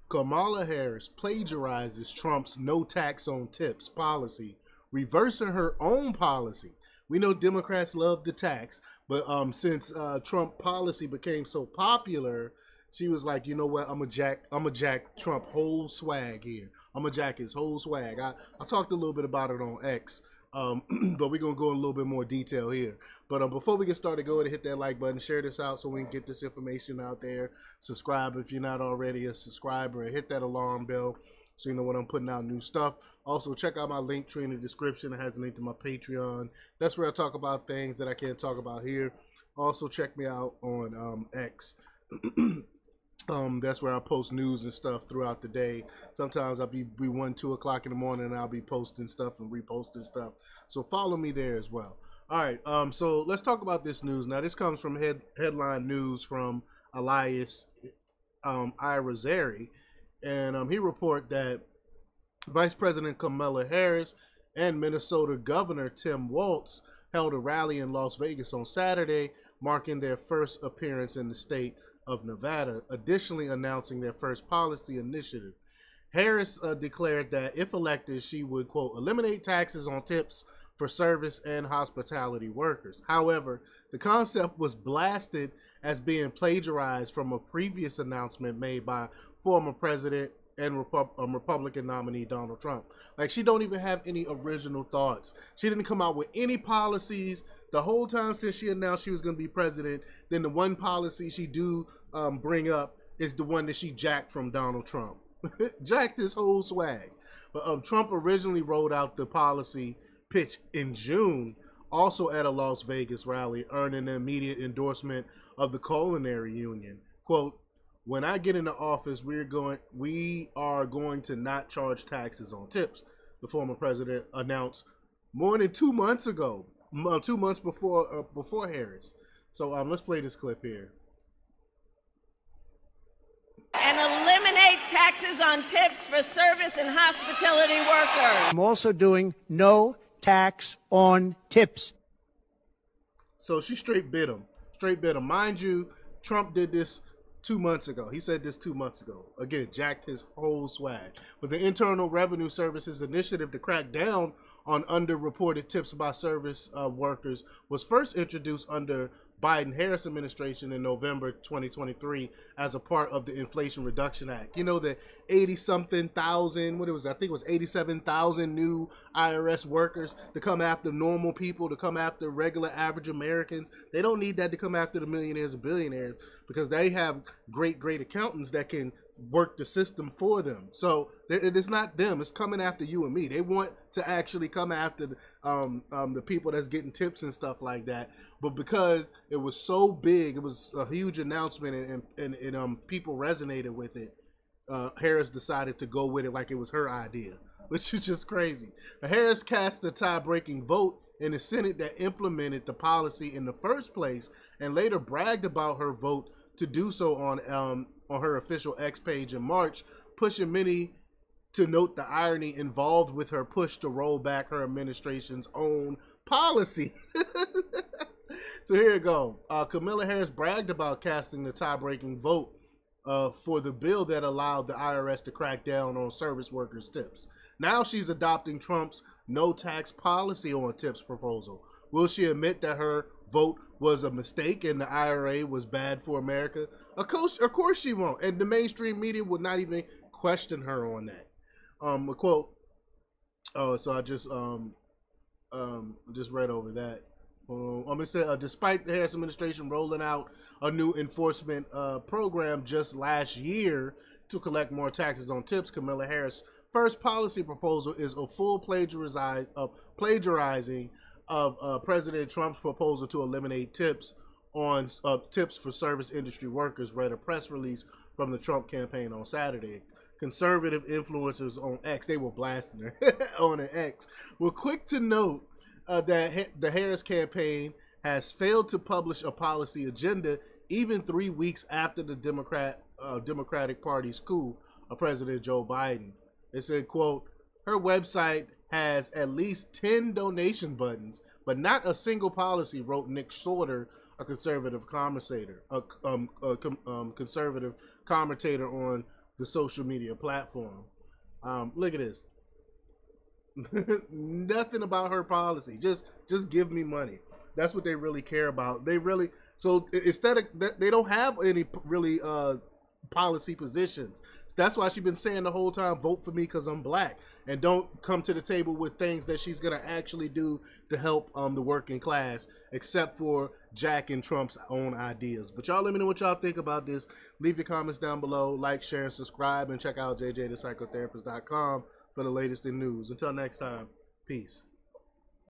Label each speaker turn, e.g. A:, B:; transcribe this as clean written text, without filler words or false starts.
A: Kamala Harris plagiarizes Trump's no tax on tips policy, reversing her own policy. We know Democrats love the tax, but since Trump policy became so popular, she was like, you know what, I'm a jack Trump whole swag here. I'm a jack his whole swag. I talked a little bit about it on X, but we're gonna go in a little bit more detail here. But before we get started, go ahead and hit that like button, share this out so we can get this information out there. Subscribe if you're not already a subscriber, and hit that alarm bell so you know when I'm putting out new stuff. Also, check out my link tree in the description. It has a link to my Patreon. That's where I talk about things that I can't talk about here. Also, check me out on X. That's where I post news and stuff throughout the day. Sometimes I'll be 1, 2 o'clock in the morning and I'll be posting stuff and reposting stuff. So follow me there as well. All right, so let's talk about this news. Now, this comes from headline news from Elias Irizarry, and he report that Vice President Kamala Harris and Minnesota Governor Tim Walz held a rally in Las Vegas on Saturday, marking their first appearance in the state of Nevada, additionally announcing their first policy initiative. Harris declared that if elected, she would, quote, eliminate taxes on tips for service and hospitality workers. However, the concept was blasted as being plagiarized from a previous announcement made by former president and Republican nominee Donald Trump. Like, she don't even have any original thoughts. She didn't come out with any policies the whole time since she announced she was going to be president. Then the one policy she do bring up is the one that she jacked from Donald Trump. Jacked this whole swag. But Trump originally rolled out the policy pitch in June, also at a Las Vegas rally, earning an immediate endorsement of the culinary union. Quote, when I get into office, we are going to not charge taxes on tips, the former president announced more than 2 months ago, 2 months before Harris. So let's play this clip here.
B: And eliminate taxes on tips for service and hospitality workers.
C: I'm also doing no tax on tips.
A: So she straight bit him. Straight bit him. Mind you, Trump did this 2 months ago. He said this 2 months ago. Again, jacked his whole swag. But the Internal Revenue Service's initiative to crack down on underreported tips by service workers was first introduced under Biden-Harris administration in November 2023 as a part of the Inflation Reduction Act. You know, the 80-something thousand, what it was, I think it was 87,000 new IRS workers to come after normal people, to come after regular average Americans. They don't need that to come after the millionaires and billionaires because they have great accountants that can work the system for them. So it's not them, it's coming after you and me. They want to actually come after the people that's getting tips and stuff like that. But because it was so big, it was a huge announcement, and people resonated with it, Harris decided to go with it like it was her idea, which is just crazy. Harris cast the tie-breaking vote in the Senate that implemented the policy in the first place, and later bragged about her vote to do so on her official X page in March, pushing many to note the irony involved with her push to roll back her administration's own policy. So here you go. Kamala Harris bragged about casting the tie-breaking vote for the bill that allowed the IRS to crack down on service workers' tips. Now she's adopting Trump's no tax policy on tips proposal. Will she admit that her vote was a mistake and the IRA was bad for America? Of course she won't. And the mainstream media would not even question her on that. A quote. Oh, so I just read over that. I'm gonna say, despite the Harris administration rolling out a new enforcement program just last year to collect more taxes on tips, Kamala Harris' first policy proposal is a full plagiarizing of President Trump's proposal to eliminate tips on tips for service industry workers, read a press release from the Trump campaign on Saturday. Conservative influencers on X, they were blasting her on an X, were quick to note that the Harris campaign has failed to publish a policy agenda even 3 weeks after the Democratic Party's coup of President Joe Biden. They said, quote, her website has at least 10 donation buttons, but not a single policy, wrote Nick Shorter, a conservative commentator, conservative commentator on the social media platform. Look at this. Nothing about her policy. Just give me money. That's what they really care about. They really, so instead of they don't have any really policy positions. That's why she's been saying the whole time, vote for me because I'm black, and don't come to the table with things that she's gonna actually do to help the working class, except for Jack and Trump's own ideas. But y'all let me know what y'all think about this. Leave your comments down below, like, share, and subscribe, and check out jjthepsychotherapist.com for the latest in news. Until next time, peace.